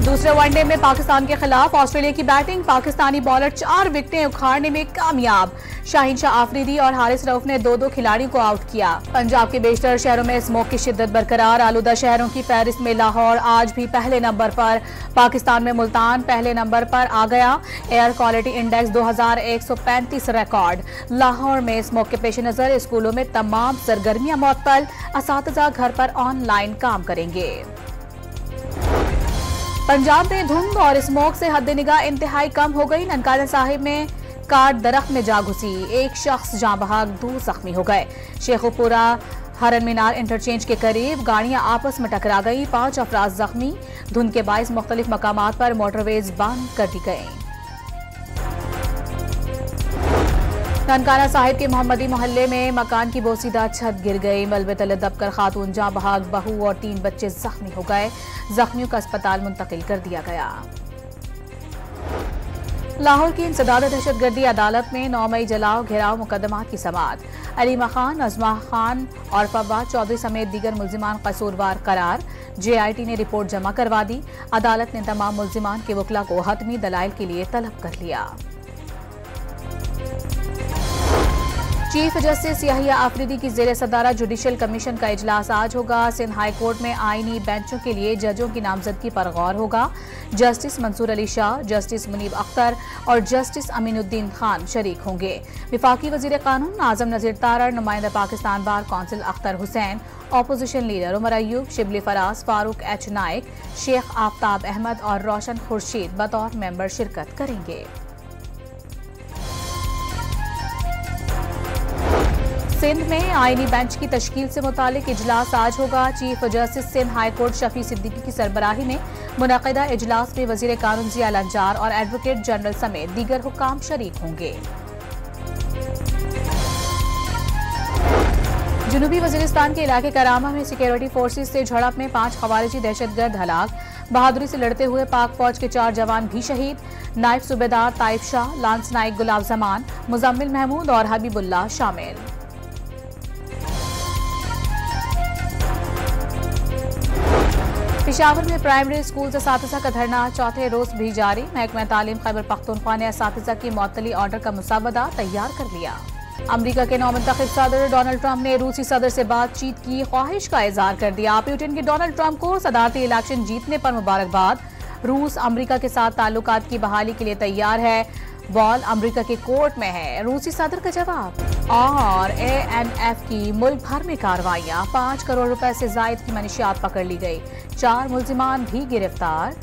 दूसरे वनडे में पाकिस्तान के खिलाफ ऑस्ट्रेलिया की बैटिंग, पाकिस्तानी बॉलर 4 विकेटें उखाड़ने में कामयाब। शाहीन शाह आफरीदी और हारिस रऊफ ने 2-2 खिलाड़ियों को आउट किया। पंजाब के बेशतर शहरों में स्मोक की शिद्दत बरकरार। आलूदा शहरों की फहरिस्त में लाहौर आज भी पहले नंबर पर। पाकिस्तान में मुल्तान पहले नंबर पर आ गया। Air quality index 2135 record. Lahore में स्मोक के पेश नजर स्कूलों में तमाम सरगर्मियां मुअत्तल, असातिज़ा घर पर ऑनलाइन काम करेंगे। पंजाब में धुंध और स्मोक से हद निगाह इंतहाई कम हो गई। ननकाना साहिब में कार दरख्त में जा घुसी, एक शख्स जाँ बहक, 2 जख्मी हो गए। शेखुपुरा हरन मीनार इंटरचेंज के करीब गाड़ियां आपस में टकरा गई, 5 अफराद जख्मी। धुंध के बायस मुख्तलिफ मकामात पर मोटरवेज बंद कर दी गई। ननकाना साहिब के मोहम्मदी मोहल्ले में मकान की बोसीदा छत गिर गई। मलबे तले दबकर खातून जाँ बहक, बहू और 3 बच्चे जख्मी हो गए। जख्मियों का अस्पताल मुंतकिल कर दिया गया। लाहौर की इंसदाद दहशतगर्दी अदालत में 9 मई जलाओ घेराव मुकदमात की समाअत। अलीमा खान, नजमा खान और फवाद चौधरी समेत दीगर मुल्जिमान कसूरवार करार। JIT ने रिपोर्ट जमा करवा दी। अदालत ने तमाम मुल्जिमान के वकला को हतमी दलाइल के लिए तलब कर लिया। चीफ जस्टिस याहिया आफरीदी की जेर सदारत जुडिशल कमीशन का इजलास आज होगा। सिंध हाई कोर्ट में आईनी बेंचों के लिए जजों की नामजदगी पर गौर होगा। जस्टिस मंसूर अली शाह, जस्टिस मुनीब अख्तर और जस्टिस अमीनुद्दीन खान शरीक होंगे। विफाकी वजीर कानून आजम नजीर तारड़, नुमाइंदा Pakistan bar council Akhtar Hussain, opposition leader Umar Ayub, Shibli Faraz, Farooq H Naik, Sheikh Aftab Ahmed और रोशन खुर्शीद बतौर मेंबर शिरकत करेंगे। सिंध में आईनी बेंच की तश्कील से मुतालिक इजलास आज होगा। Chief justice Sindh high court Shafi Siddiqui की सरबराही में मुनक़िदा इजलास में वजीर कानून ज़िया लंजार और एडवोकेट जनरल समेत दीगर हुक्काम शरीक होंगे। जनूबी वजीरिस्तान के इलाके करामा में सिक्योरिटी फोर्सेज से झड़प में 5 खवारिजी दहशतगर्द हलाक। बहादुरी से लड़ते हुए पाक फौज के 4 जवान भी शहीद। नायब सूबेदार ताइब शाह, लांस नाइक गुलाब जमान, मुजम्मिल महमूद और हबीबुल्लाह शामिल। पेशावर में प्राइमरी स्कूल असातिज़ा का धरना 4थे रोज भी जारी। महकमा तालीम खैबर पख्तूनख्वा ने असातिज़ा की मुअत्तली ऑर्डर का मुसावदा तैयार कर लिया। अमरीका के नौमुंतखब सदर डोनाल्ड ट्रंप ने रूसी सदर से बातचीत की ख्वाहिश का इजहार कर दिया। पुतिन के डोनाल्ड ट्रंप को सदारती इलेक्शन जीतने पर मुबारकबाद। रूस अमरीका के साथ ताल्लुकात की बहाली के लिए तैयार है। बॉल अमरीका के कोर्ट में है, रूसी सदर का जवाब। और ANF की मुल्क भर में कार्रवाइयां, 5 करोड़ रुपए से जायद की मनशियात पकड़ ली गई। 4 मुल्जिमान भी गिरफ्तार।